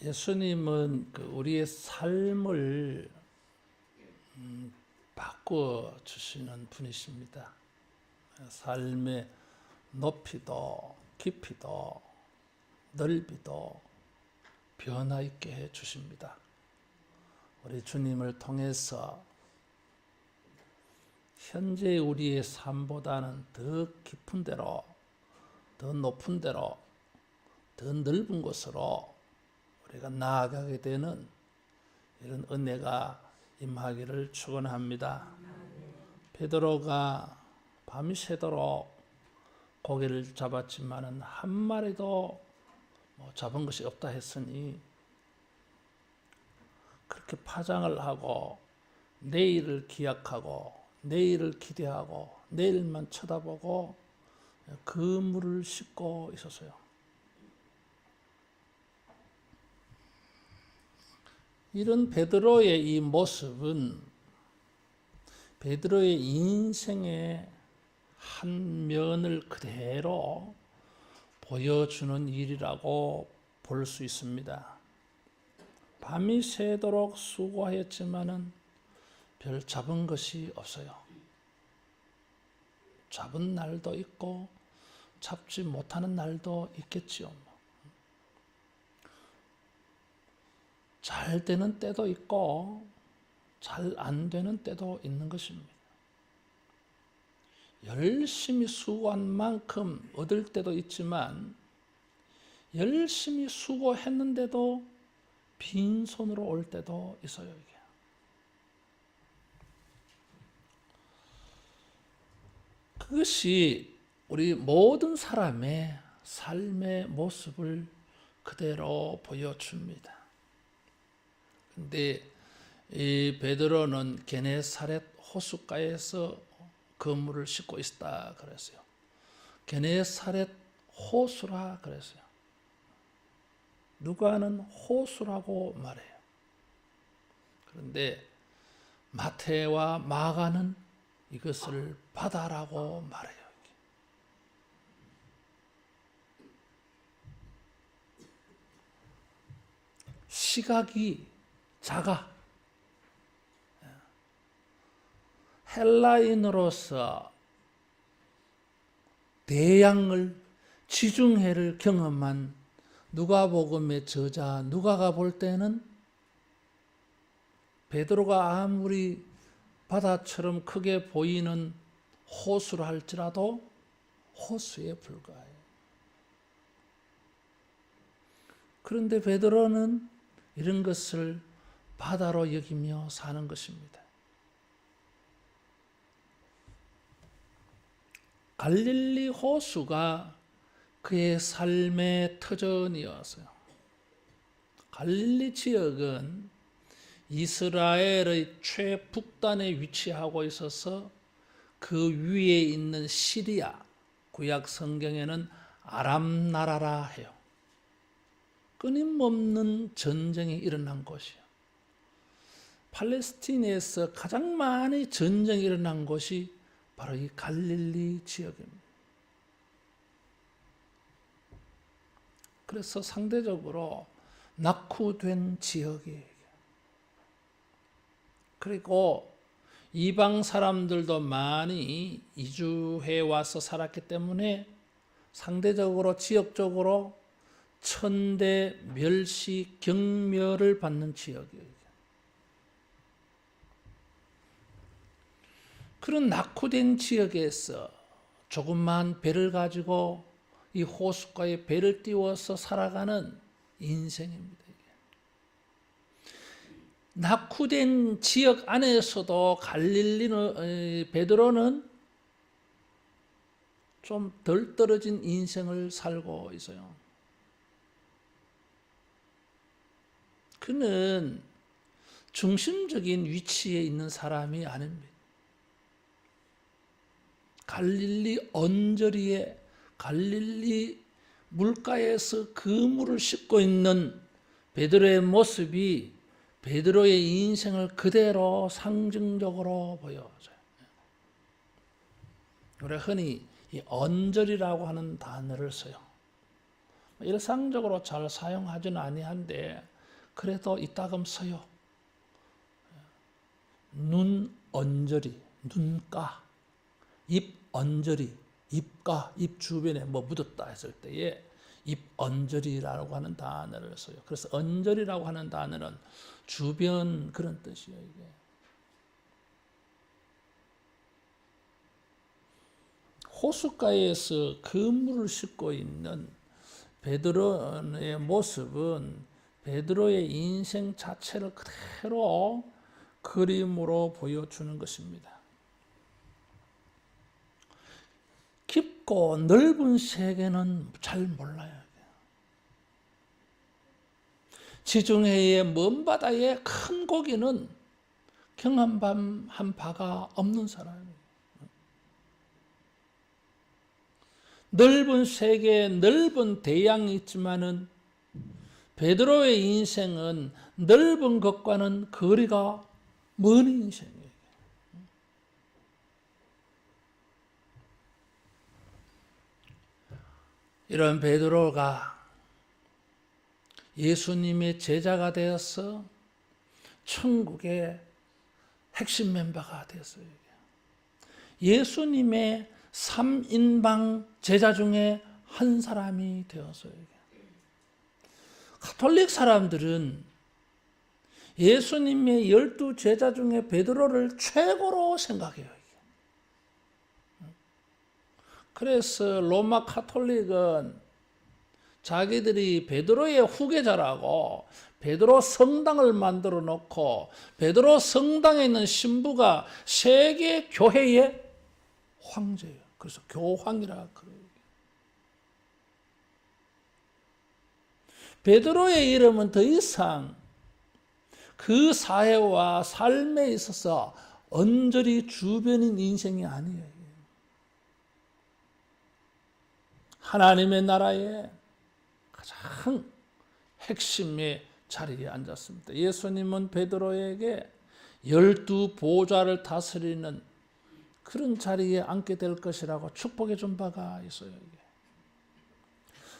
예수님은 우리의 삶을 바꾸어 주시는 분이십니다. 삶의 높이도 깊이도 넓이도 변화 있게 해 주십니다. 우리 주님을 통해서 현재 우리의 삶보다는 더 깊은 데로, 더 높은 데로, 더 넓은 곳으로 우리가 나아가게 되는 이런 은혜가 임하기를 축원합니다. 베드로가 밤이 새도록 고기를 잡았지만은 한 마리도 잡은 것이 없다 했으니 그렇게 파장을 하고 내일을 기약하고 내일을 기대하고 내일만 쳐다보고 그물을 씻고 있었어요. 이런 베드로의 이 모습은 베드로의 인생의 한 면을 그대로 보여주는 일이라고 볼 수 있습니다. 밤이 새도록 수고하였지만은 별 잡은 것이 없어요. 잡은 날도 있고 잡지 못하는 날도 있겠지요. 잘 되는 때도 있고 잘 안 되는 때도 있는 것입니다. 열심히 수고한 만큼 얻을 때도 있지만 열심히 수고했는데도 빈손으로 올 때도 있어요. 이게. 그것이 우리 모든 사람의 삶의 모습을 그대로 보여줍니다. 근데 이 베드로는 게네사렛 호숫가에서 그물을 씻고 있다 그랬어요. 게네사렛 호수라 그랬어요. 누가는 호수라고 말해요. 그런데 마태와 마가는 이것을 바다라고 말해요. 시각이 작아. 헬라인으로서 대양을 지중해를 경험한 누가복음의 저자 누가가 볼 때는 베드로가 아무리 바다처럼 크게 보이는 호수라 할지라도 호수에 불과해요. 그런데 베드로는 이런 것을 바다로 여기며 사는 것입니다. 갈릴리 호수가 그의 삶의 터전이었어요. 갈릴리 지역은 이스라엘의 최북단에 위치하고 있어서 그 위에 있는 시리아, 구약 성경에는 아람 나라라 해요. 끊임없는 전쟁이 일어난 곳이에요. 팔레스틴에서 가장 많이 전쟁이 일어난 곳이 바로 이 갈릴리 지역입니다. 그래서 상대적으로 낙후된 지역이에요. 그리고 이방 사람들도 많이 이주해 와서 살았기 때문에 상대적으로 지역적으로 천대 멸시 경멸을 받는 지역이에요. 그런 낙후된 지역에서 조그만 배를 가지고 이 호숫가에 배를 띄워서 살아가는 인생입니다. 낙후된 지역 안에서도 갈릴리는 베드로는 좀 덜 떨어진 인생을 살고 있어요. 그는 중심적인 위치에 있는 사람이 아닙니다. 갈릴리 언저리에 갈릴리 물가에서 그물을 씻고 있는 베드로의 모습이 베드로의 인생을 그대로 상징적으로 보여줘요. 우리가 흔히 이 언저리라고 하는 단어를 써요. 일상적으로 잘 사용하지는 아니한데 그래도 이따금서요. 눈 언저리, 눈가, 입 언저리, 입가, 입 주변에 뭐 묻었다 했을 때에 입 언저리라고 하는 단어를 써요. 그래서 언저리라고 하는 단어는 주변 그런 뜻이에요. 이게. 호숫가에서 그물을 싣고 있는 베드로의 모습은 베드로의 인생 자체를 그대로 그림으로 보여주는 것입니다. 깊고 넓은 세계는 잘 몰라요. 지중해의 먼 바다의 큰 고기는 경험한 바가 없는 사람이에요. 넓은 세계에 넓은 대양이 있지만은 베드로의 인생은 넓은 것과는 거리가 먼 인생이에요. 이런 베드로가 예수님의 제자가 되어서 천국의 핵심 멤버가 되었어요. 예수님의 3인방 제자 중에 한 사람이 되었어요. 가톨릭 사람들은 예수님의 12 제자 중에 베드로를 최고로 생각해요. 그래서 로마 가톨릭은 자기들이 베드로의 후계자라고 베드로 성당을 만들어 놓고 베드로 성당에 있는 신부가 세계 교회의 황제예요. 그래서 교황이라 그래요. 베드로의 이름은 더 이상 그 사회와 삶에 있어서 언저리 주변인 인생이 아니에요. 하나님의 나라에 가장 핵심의 자리에 앉았습니다. 예수님은 베드로에게 12 보좌를 다스리는 그런 자리에 앉게 될 것이라고 축복해 준 바가 있어요.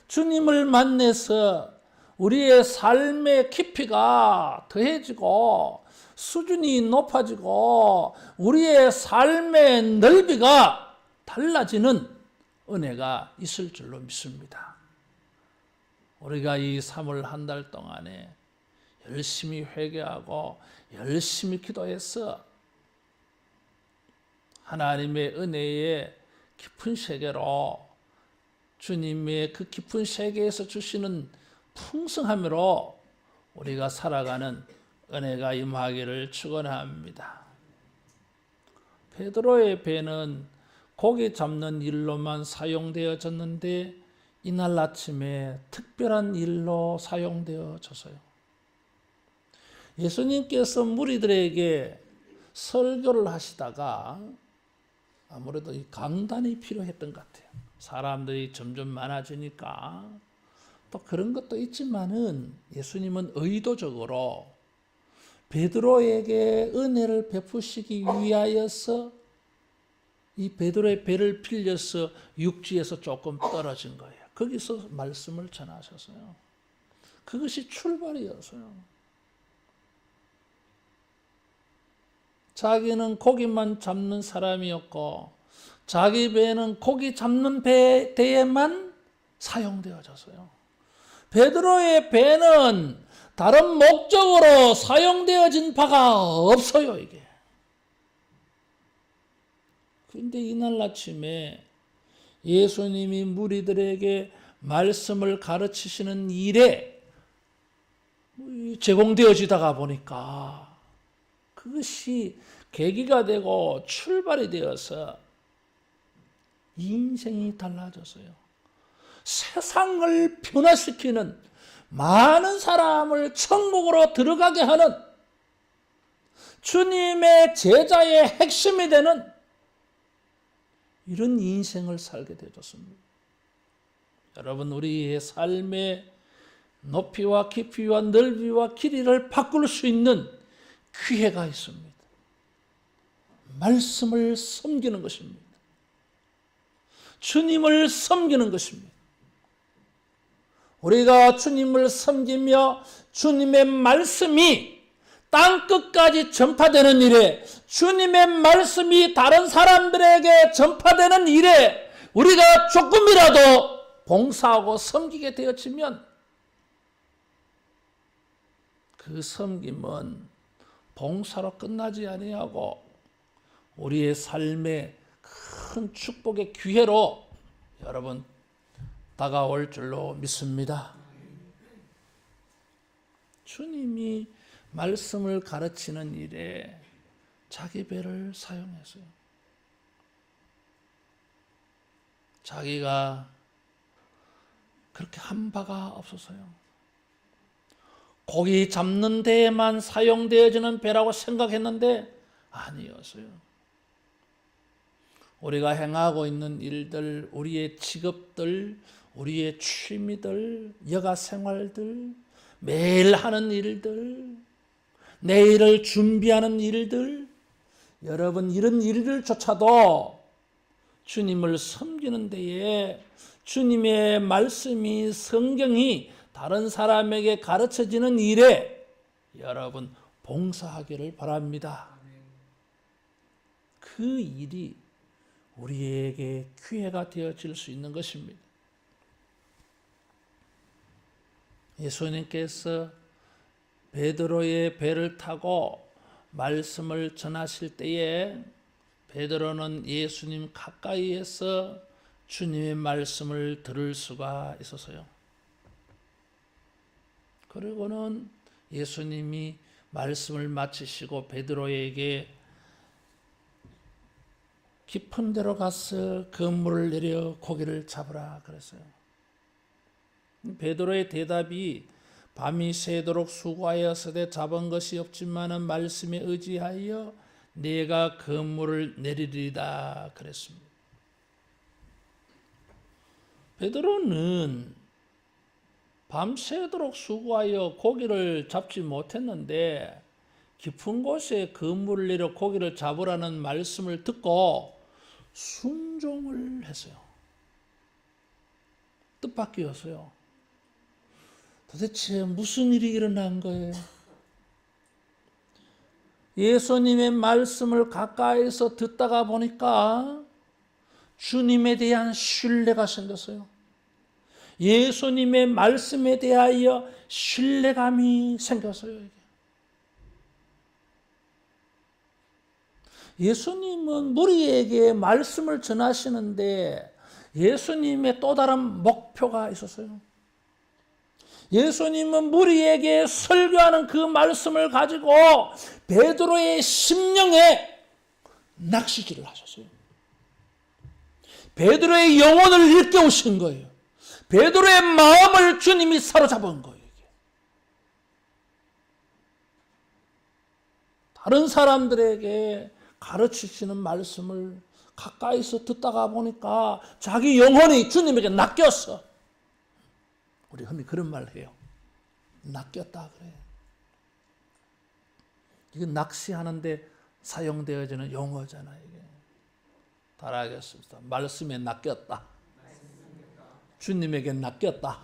주님을 만나서 우리의 삶의 깊이가 더해지고 수준이 높아지고 우리의 삶의 넓이가 달라지는 은혜가 있을 줄로 믿습니다. 우리가 이 3월 한 달 동안에 열심히 회개하고 열심히 기도해서 하나님의 은혜의 깊은 세계로 주님의 그 깊은 세계에서 주시는 풍성함으로 우리가 살아가는 은혜가 임하기를 축원합니다. 베드로의 배는 고기 잡는 일로만 사용되어졌는데 이날 아침에 특별한 일로 사용되어졌어요. 예수님께서 무리들에게 설교를 하시다가 아무래도 이 강단이 필요했던 것 같아요. 사람들이 점점 많아지니까 또 그런 것도 있지만은 예수님은 의도적으로 베드로에게 은혜를 베푸시기 위하여서 이 베드로의 배를 빌려서 육지에서 조금 떨어진 거예요. 거기서 말씀을 전하셨어요. 그것이 출발이었어요. 자기는 고기만 잡는 사람이었고 자기 배는 고기 잡는 배에만 사용되어졌어요. 베드로의 배는 다른 목적으로 사용되어진 바가 없어요. 이게. 그런데 이날 아침에 예수님이 무리들에게 말씀을 가르치시는 일에 제공되어지다가 보니까 그것이 계기가 되고 출발이 되어서 인생이 달라졌어요. 세상을 변화시키는 많은 사람을 천국으로 들어가게 하는 주님의 제자의 핵심이 되는 이런 인생을 살게 되었습니다. 여러분, 우리의 삶의 높이와 깊이와 넓이와 길이를 바꿀 수 있는 기회가 있습니다. 말씀을 섬기는 것입니다. 주님을 섬기는 것입니다. 우리가 주님을 섬기며 주님의 말씀이 땅끝까지 전파되는 일에, 주님의 말씀이 다른 사람들에게 전파되는 일에 우리가 조금이라도 봉사하고 섬기게 되어지면 그 섬김은 봉사로 끝나지 아니하고 우리의 삶의 큰 축복의 기회로 여러분 다가올 줄로 믿습니다. 주님이 말씀을 가르치는 일에 자기 배를 사용했어요. 자기가 그렇게 한 바가 없어서요. 고기 잡는 데에만 사용되어지는 배라고 생각했는데 아니었어요. 우리가 행하고 있는 일들, 우리의 직업들, 우리의 취미들, 여가 생활들, 매일 하는 일들, 내일을 준비하는 일들, 여러분 이런 일들조차도 주님을 섬기는 데에 주님의 말씀이, 성경이 다른 사람에게 가르쳐지는 일에 여러분 봉사하기를 바랍니다. 그 일이 우리에게 기회가 되어질 수 있는 것입니다. 예수님께서 베드로의 배를 타고 말씀을 전하실 때에 베드로는 예수님 가까이에서 주님의 말씀을 들을 수가 있었어요. 그리고는 예수님이 말씀을 마치시고 베드로에게 깊은 데로 가서 그물을 내려 고기를 잡으라 그랬어요. 베드로의 대답이 밤이 새도록 수고하였으되 잡은 것이 없지만은 말씀에 의지하여 내가 그물을 내리리다 그랬습니다. 베드로는 밤새도록 수고하여 고기를 잡지 못했는데 깊은 곳에 그물을 내려 고기를 잡으라는 말씀을 듣고 순종을 했어요. 뜻밖이었어요. 도대체 무슨 일이 일어난 거예요? 예수님의 말씀을 가까이서 듣다가 보니까 주님에 대한 신뢰가 생겼어요. 예수님의 말씀에 대하여 신뢰감이 생겼어요. 예수님은 무리에게 말씀을 전하시는데 예수님의 또 다른 목표가 있었어요. 예수님은 무리에게 설교하는 그 말씀을 가지고 베드로의 심령에 낚시질을 하셨어요. 베드로의 영혼을 일깨우신 거예요. 베드로의 마음을 주님이 사로잡은 거예요. 다른 사람들에게 가르치시는 말씀을 가까이서 듣다가 보니까 자기 영혼이 주님에게 낚였어. 우리 흔히 그런 말을 해요. 낚였다 그래. 이건 낚시하는데 사용되어지는 용어잖아요. 이게. 따라하겠습니다. 말씀에 낚였다. 주님에게 낚였다.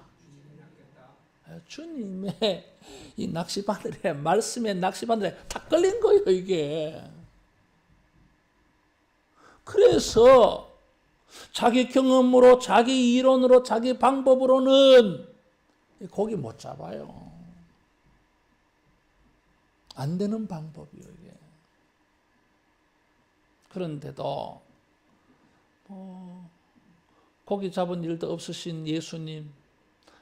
주님의 이 낚시바늘에, 말씀의 낚시바늘에 다 걸린 거예요, 이게. 그래서 자기 경험으로, 자기 이론으로, 자기 방법으로는 고기 못 잡아요. 안 되는 방법이에요, 이게. 그런데도 고기 잡은 일도 없으신 예수님,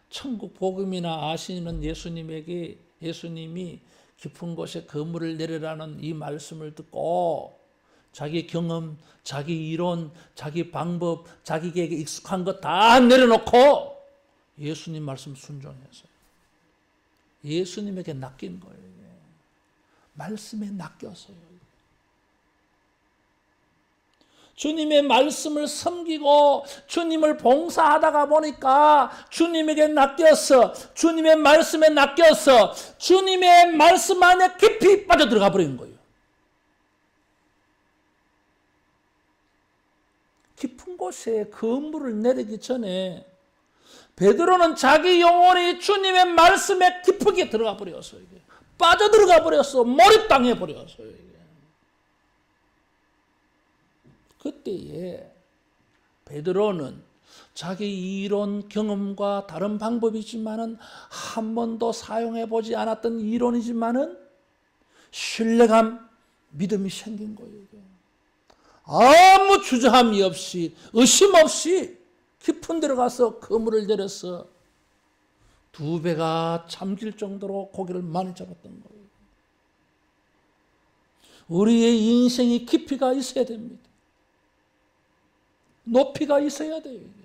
천국 복음이나 아시는 예수님에게 예수님이 깊은 곳에 그물을 내리라는 이 말씀을 듣고 자기 경험, 자기 이론, 자기 방법, 자기에게 익숙한 것 다 내려놓고 예수님 말씀 순종했어요. 예수님에게 낚인 거예요. 말씀에 낚였어요. 주님의 말씀을 섬기고 주님을 봉사하다가 보니까 주님에게 낚였어. 주님의 말씀에 낚였어. 주님의 말씀 안에 깊이 빠져들어가 버린 거예요. 깊은 곳에 그물을 내리기 전에 베드로는 자기 영혼이 주님의 말씀에 깊게 들어가 버렸어요. 이게. 빠져들어가 버렸어. 몰입당해 버렸어요. 이게. 그때에 베드로는 자기 이론 경험과 다른 방법이지만은 한 번도 사용해 보지 않았던 이론이지만은 신뢰감, 믿음이 생긴 거예요. 이게. 아무 주저함이 없이 의심 없이 깊은 데로 가서 그물을 내려서 2배가 잠길 정도로 고기를 많이 잡았던 거예요. 우리의 인생이 깊이가 있어야 됩니다. 높이가 있어야 돼요. 이게.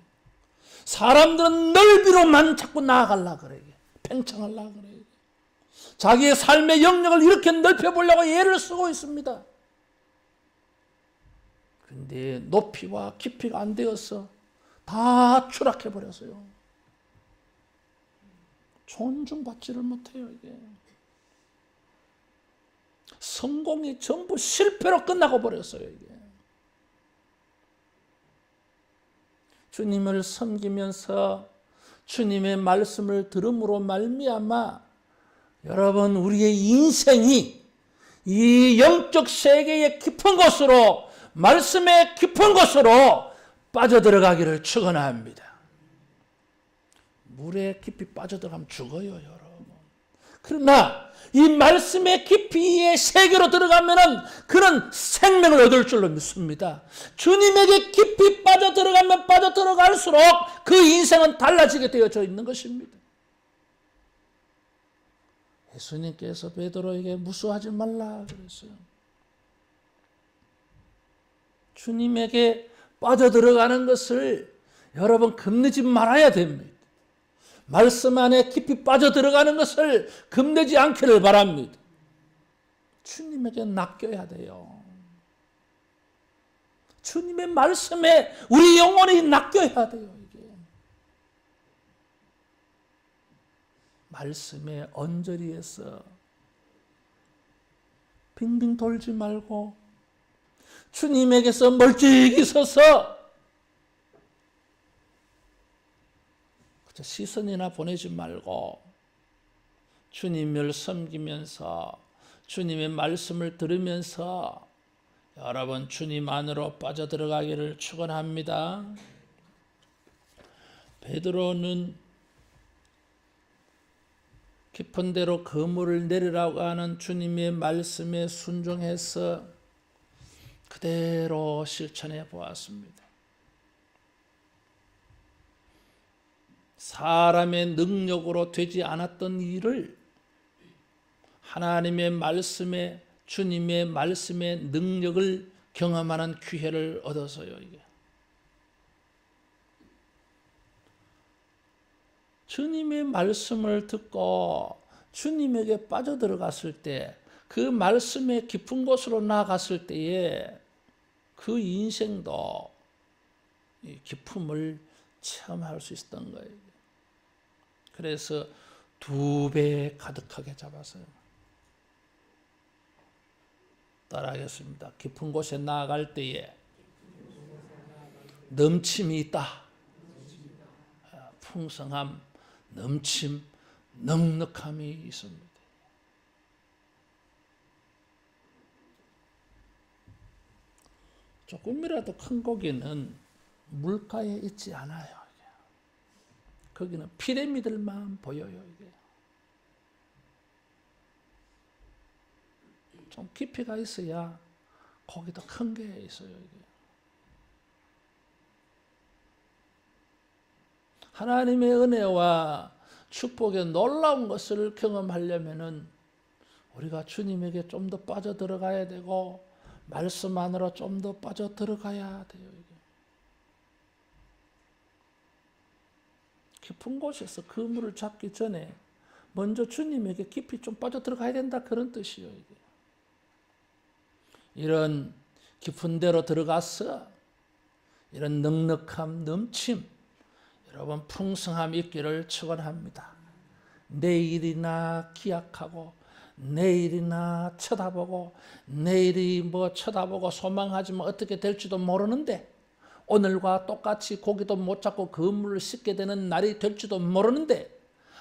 사람들은 넓이로만 자꾸 나아가려고 그래요. 팽창하려고 그래요. 자기의 삶의 영역을 이렇게 넓혀보려고 애를 쓰고 있습니다. 그런데 높이와 깊이가 안 되어서 다 추락해버렸어요. 존중받지를 못해요. 이게. 성공이 전부 실패로 끝나고 버렸어요. 이게. 주님을 섬기면서 주님의 말씀을 들음으로 말미암아 여러분 우리의 인생이 이 영적 세계의 깊은 곳으로 말씀의 깊은 곳으로 빠져들어가기를 축원합니다. 물에 깊이 빠져들어가면 죽어요, 여러분. 그러나 이 말씀의 깊이의 세계로 들어가면은 그런 생명을 얻을 줄로 믿습니다. 주님에게 깊이 빠져들어가면 빠져들어갈수록 그 인생은 달라지게 되어져 있는 것입니다. 예수님께서 베드로에게 무수하지 말라 그랬어요. 주님에게 빠져들어가는 것을 여러분 겁내지 말아야 됩니다. 말씀 안에 깊이 빠져들어가는 것을 겁내지 않기를 바랍니다. 주님에게 낚여야 돼요. 주님의 말씀에 우리 영혼이 낚여야 돼요. 이게. 말씀의 언저리에서 빙빙 돌지 말고 주님에게서 멀찍이 서서 시선이나 보내지 말고 주님을 섬기면서 주님의 말씀을 들으면서 여러분 주님 안으로 빠져들어가기를 축원합니다. 베드로는 깊은 데로 그물을 내리라고 하는 주님의 말씀에 순종해서 그대로 실천해 보았습니다. 사람의 능력으로 되지 않았던 일을 하나님의 말씀에 주님의 말씀의 능력을 경험하는 기회를 얻어서요. 이게. 주님의 말씀을 듣고 주님에게 빠져들어갔을 때 그 말씀의 깊은 곳으로 나아갔을 때에 그 인생도 깊음을 체험할 수 있었던 거예요. 그래서 2배 가득하게 잡았어요. 따라하겠습니다. 깊은 곳에 나아갈 때에 넘침이 있다. 풍성함, 넘침, 넉넉함이 있습니다. 조금이라도 큰 고기는 물가에 있지 않아요. 거기는 피라미드만 보여요. 이게. 좀 깊이가 있어야 고기도 큰 게 있어요. 이게. 하나님의 은혜와 축복의 놀라운 것을 경험하려면은 우리가 주님에게 좀 더 빠져 들어가야 되고 말씀 안으로 좀 더 빠져 들어가야 돼요. 이게. 깊은 곳에서 그물을 잡기 전에 먼저 주님에게 깊이 좀 빠져 들어가야 된다 그런 뜻이에요. 이게. 이런 깊은 데로 들어가서 이런 넉넉함, 넘침, 여러분 풍성함 있기를 축원합니다. 내일이나 기약하고 내일이나 쳐다보고 내일이 뭐 쳐다보고 소망하지만 어떻게 될지도 모르는데 오늘과 똑같이 고기도 못 잡고 그물을 씻게 되는 날이 될지도 모르는데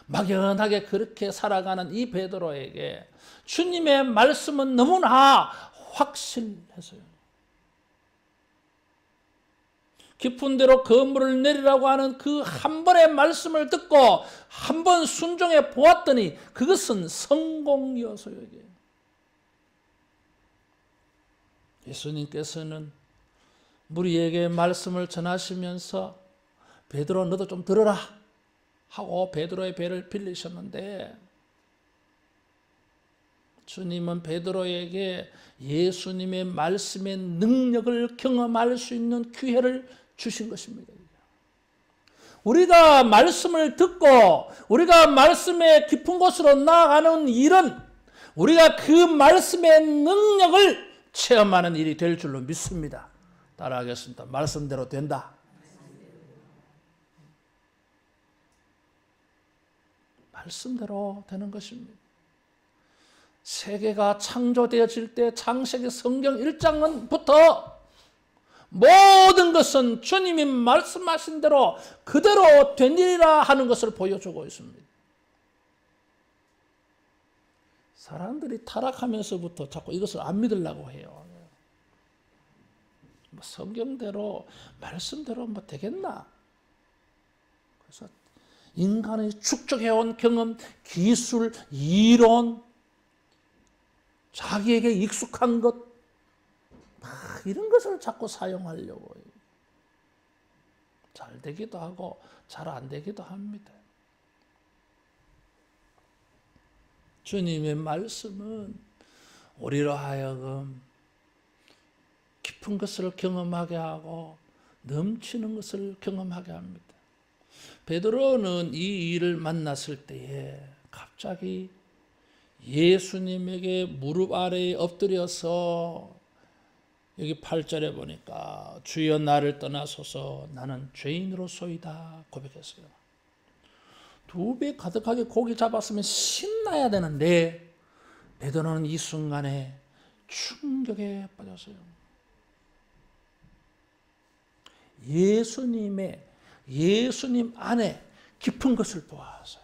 막연하게 그렇게 살아가는 이 베드로에게 주님의 말씀은 너무나 확실해서요. 깊은 데로 그물을 내리라고 하는 그 한 번의 말씀을 듣고 한 번 순종해 보았더니 그것은 성공이어서요. 예수님께서는 무리에게 말씀을 전하시면서 베드로 너도 좀 들어라 하고 베드로의 배를 빌리셨는데 주님은 베드로에게 예수님의 말씀의 능력을 경험할 수 있는 기회를 주신 것입니다. 우리가 말씀을 듣고 우리가 말씀의 깊은 곳으로 나아가는 일은 우리가 그 말씀의 능력을 체험하는 일이 될 줄로 믿습니다. 따라하겠습니다. 말씀대로 된다. 말씀대로 되는 것입니다. 세계가 창조되어질 때 창세기 성경 1장부터 모든 것은 주님이 말씀하신 대로 그대로 된 일이라 하는 것을 보여주고 있습니다. 사람들이 타락하면서부터 자꾸 이것을 안 믿으려고 해요. 성경대로 말씀대로 되겠나? 그래서 인간이 축적해온 경험, 기술, 이론, 자기에게 익숙한 것 이런 것을 자꾸 사용하려고 해요. 잘 되기도 하고 잘 안 되기도 합니다. 주님의 말씀은 우리로 하여금 깊은 것을 경험하게 하고 넘치는 것을 경험하게 합니다. 베드로는 이 일을 만났을 때에 갑자기 예수님에게 무릎 아래에 엎드려서 여기 8절에 보니까 주여 나를 떠나소서 나는 죄인으로소이다 고백했어요. 2배 가득하게 고기 잡았으면 신나야 되는데 베드로는 이 순간에 충격에 빠졌어요. 예수님 안에 깊은 것을 보았어요.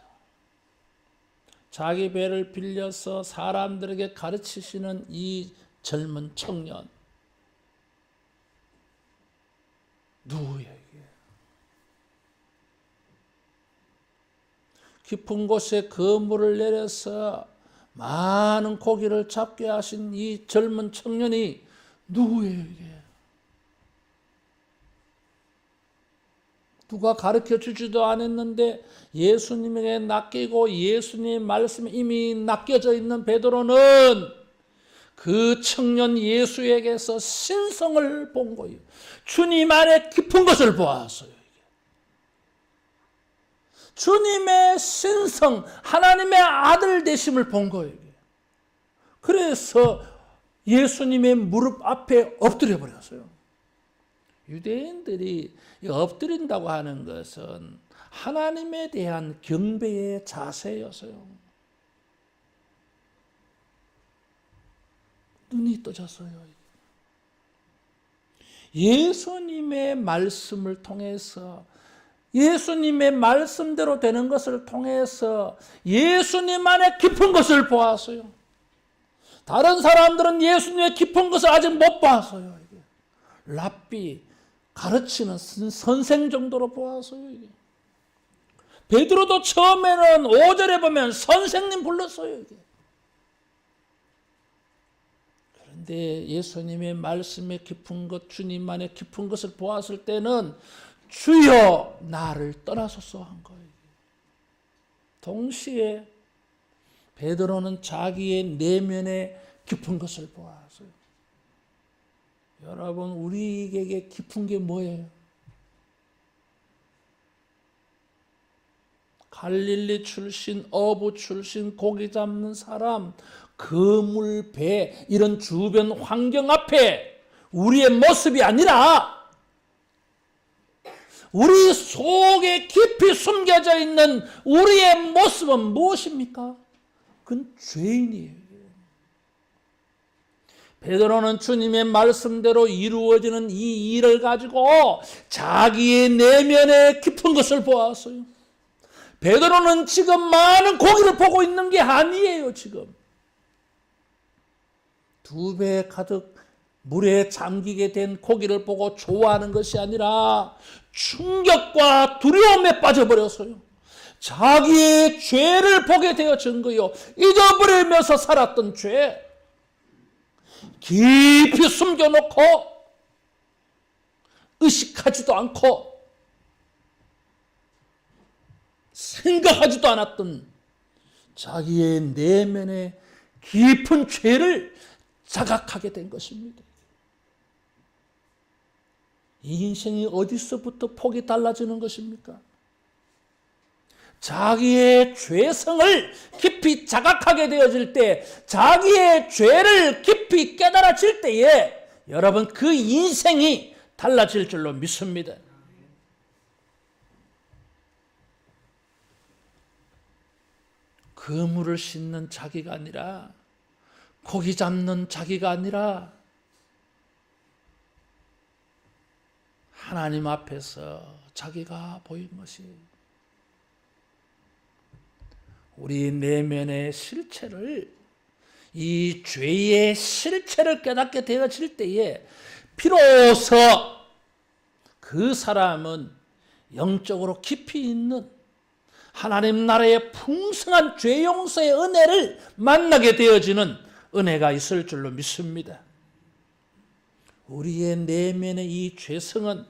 자기 배를 빌려서 사람들에게 가르치시는 이 젊은 청년 누구예요? 깊은 곳에 그물을 내려서 많은 고기를 잡게 하신 이 젊은 청년이 누구예요? 이게? 누가 가르쳐 주지도 않았는데 예수님에게 낚이고 예수님의 말씀에 이미 낚여져 있는 베드로는 그 청년 예수에게서 신성을 본 거예요. 주님 안에 깊은 것을 보았어요. 주님의 신성, 하나님의 아들 되심을 본 거예요. 그래서 예수님의 무릎 앞에 엎드려 버렸어요. 유대인들이 엎드린다고 하는 것은 하나님에 대한 경배의 자세였어요. 눈이 떠졌어요. 예수님의 말씀을 통해서 예수님의 말씀대로 되는 것을 통해서 예수님 안에 깊은 것을 보았어요. 다른 사람들은 예수님의 깊은 것을 아직 못 봤어요. 랍비, 가르치는 선생 정도로 보았어요. 베드로도 처음에는 5절에 보면 선생님 불렀어요. 그런데 예수님의 말씀에 깊은 것, 주님 안에 깊은 것을 보았을 때는 주여 나를 떠나소서 한 거예요. 동시에 베드로는 자기의 내면에 깊은 것을 보았어요. 여러분, 우리에게 깊은 게 뭐예요? 갈릴리 출신, 어부 출신, 고기 잡는 사람, 그물, 배, 이런 주변 환경 앞에 우리의 모습이 아니라 우리 속에 깊이 숨겨져 있는 우리의 모습은 무엇입니까? 그건 죄인이에요. 베드로는 주님의 말씀대로 이루어지는 이 일을 가지고 자기의 내면의 깊은 것을 보았어요. 베드로는 지금 많은 고기를 보고 있는 게 아니에요. 지금 2배 가득 물에 잠기게 된 고기를 보고 좋아하는 것이 아니라 충격과 두려움에 빠져버렸어요. 자기의 죄를 보게 되어진 거요. 잊어버리면서 살았던 죄 깊이 숨겨놓고 의식하지도 않고 생각하지도 않았던 자기의 내면의 깊은 죄를 자각하게 된 것입니다. 이 인생이 어디서부터 폭이 달라지는 것입니까? 자기의 죄성을 깊이 자각하게 되어질 때, 자기의 죄를 깊이 깨달아질 때에 여러분 그 인생이 달라질 줄로 믿습니다. 그물을 씻는 자기가 아니라, 고기 잡는 자기가 아니라 하나님 앞에서 자기가 보인 것이 우리 내면의 실체를, 이 죄의 실체를 깨닫게 되어질 때에 비로소 그 사람은 영적으로 깊이 있는 하나님 나라의 풍성한 죄 용서의 은혜를 만나게 되어지는 은혜가 있을 줄로 믿습니다. 우리의 내면의 이 죄성은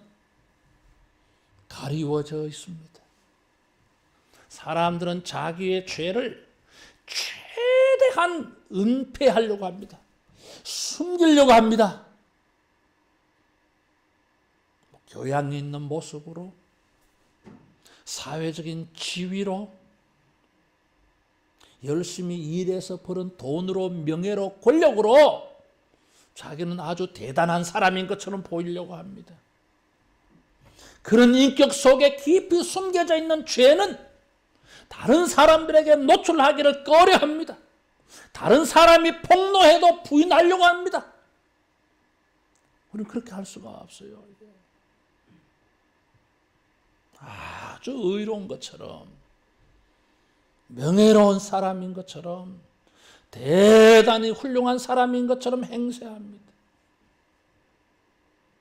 가리워져 있습니다. 사람들은 자기의 죄를 최대한 은폐하려고 합니다. 숨기려고 합니다. 교양 있는 모습으로, 사회적인 지위로, 열심히 일해서 벌은 돈으로, 명예로, 권력으로 자기는 아주 대단한 사람인 것처럼 보이려고 합니다. 그런 인격 속에 깊이 숨겨져 있는 죄는 다른 사람들에게 노출하기를 꺼려합니다. 다른 사람이 폭로해도 부인하려고 합니다. 우리는 그렇게 할 수가 없어요. 아주 의로운 것처럼, 명예로운 사람인 것처럼, 대단히 훌륭한 사람인 것처럼 행세합니다.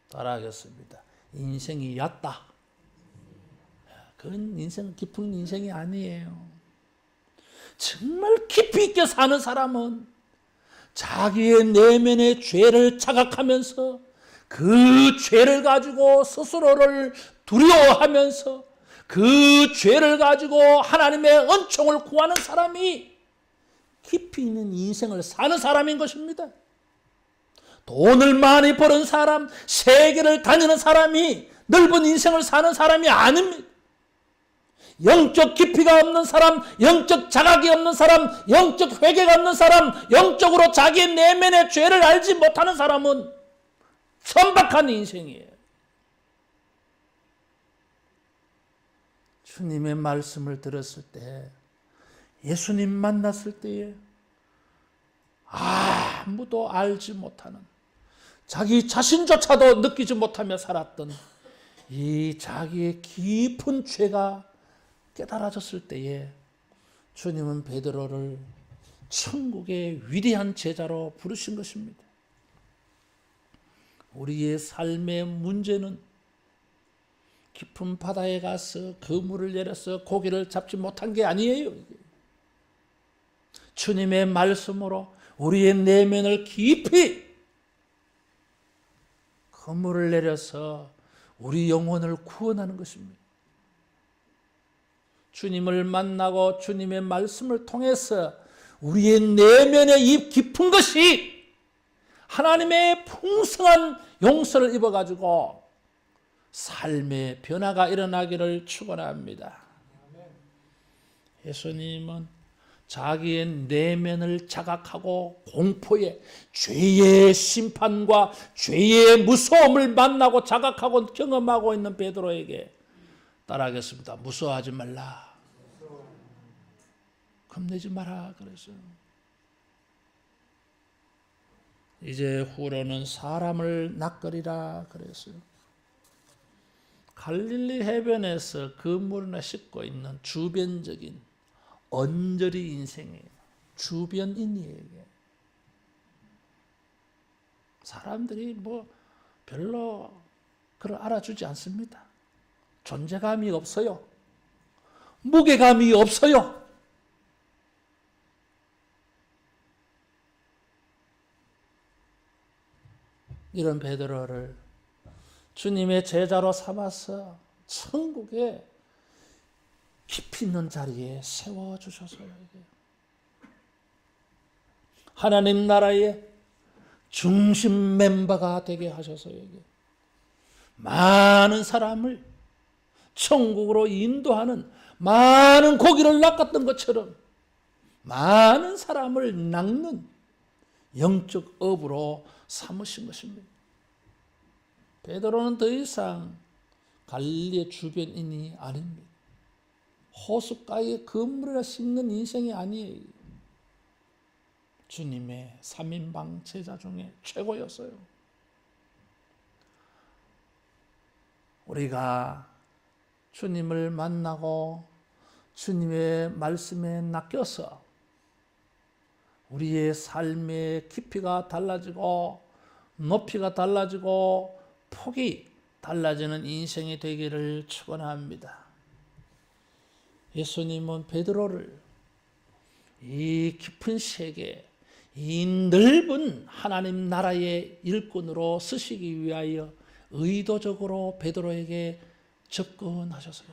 따라하겠습니다. 인생이 얕다. 그건 인생 깊은 인생이 아니에요. 정말 깊이 있게 사는 사람은 자기의 내면의 죄를 자각하면서 그 죄를 가지고 스스로를 두려워하면서 그 죄를 가지고 하나님의 은총을 구하는 사람이 깊이 있는 인생을 사는 사람인 것입니다. 돈을 많이 버는 사람, 세계를 다니는 사람이 넓은 인생을 사는 사람이 아닙니다. 영적 깊이가 없는 사람, 영적 자각이 없는 사람, 영적 회개가 없는 사람, 영적으로 자기의 내면의 죄를 알지 못하는 사람은 천박한 인생이에요. 주님의 말씀을 들었을 때, 예수님 만났을 때에 아무도 알지 못하는, 자기 자신조차도 느끼지 못하며 살았던 이 자기의 깊은 죄가 깨달아졌을 때에 주님은 베드로를 천국의 위대한 제자로 부르신 것입니다. 우리의 삶의 문제는 깊은 바다에 가서 그물을 내려서 고기를 잡지 못한 게 아니에요. 주님의 말씀으로 우리의 내면을 깊이 그물을 내려서 우리 영혼을 구원하는 것입니다. 주님을 만나고 주님의 말씀을 통해서 우리의 내면의 이 깊은 것이 하나님의 풍성한 용서를 입어가지고 삶의 변화가 일어나기를 축원합니다. 예수님은 자기의 내면을 자각하고 공포의 죄의 심판과 죄의 무서움을 만나고 자각하고 경험하고 있는 베드로에게 따라하겠습니다. 무서워하지 말라. 겁내지 마라. 그래서 이제 후로는 사람을 낚으리라 그랬어요. 갈릴리 해변에서 그물을 싣고 있는 주변적인 언저리 인생이에요. 주변인이에요. 사람들이 뭐 별로 그걸 알아주지 않습니다. 존재감이 없어요. 무게감이 없어요. 이런 베드로를 주님의 제자로 삼아서 천국에 깊이 있는 자리에 세워주셔서요. 하나님 나라의 중심 멤버가 되게 하셔서요. 많은 사람을 천국으로 인도하는, 많은 고기를 낚았던 것처럼 많은 사람을 낚는 영적 업으로 삼으신 것입니다. 베드로는 더 이상 갈릴리의 주변인이 아닙니다. 호숫가에 그물을 싣는 인생이 아니에요. 주님의 3인방 제자 중에 최고였어요. 우리가 주님을 만나고 주님의 말씀에 낚여서 우리의 삶의 깊이가 달라지고 높이가 달라지고 폭이 달라지는 인생이 되기를 축원합니다. 예수님은 베드로를 이 깊은 세계, 이 넓은 하나님 나라의 일꾼으로 쓰시기 위하여 의도적으로 베드로에게 접근하셨어요.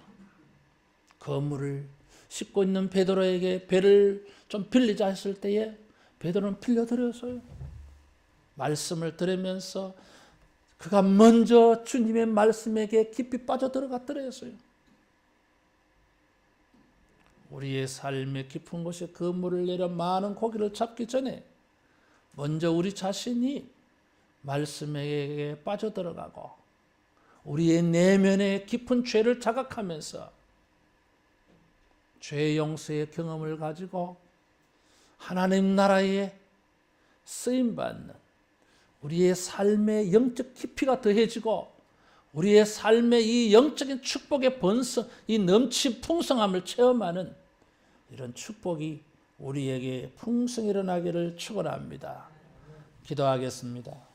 그물을 싣고 있는 베드로에게 배를 좀 빌리자 했을 때에 베드로는 빌려드렸어요. 말씀을 들으면서 그가 먼저 주님의 말씀에게 깊이 빠져들어갔더래요. 우리의 삶의 깊은 곳에 그물을 내려 많은 고기를 잡기 전에 먼저 우리 자신이 말씀에게 빠져들어가고 우리의 내면의 깊은 죄를 자각하면서 죄 용서의 경험을 가지고 하나님 나라에 쓰임받는 우리의 삶의 영적 깊이가 더해지고 우리의 삶의 이 영적인 축복의 번성, 이 넘친 풍성함을 체험하는 이런 축복이 우리에게 풍성히 일어나기를 축원합니다. 기도하겠습니다.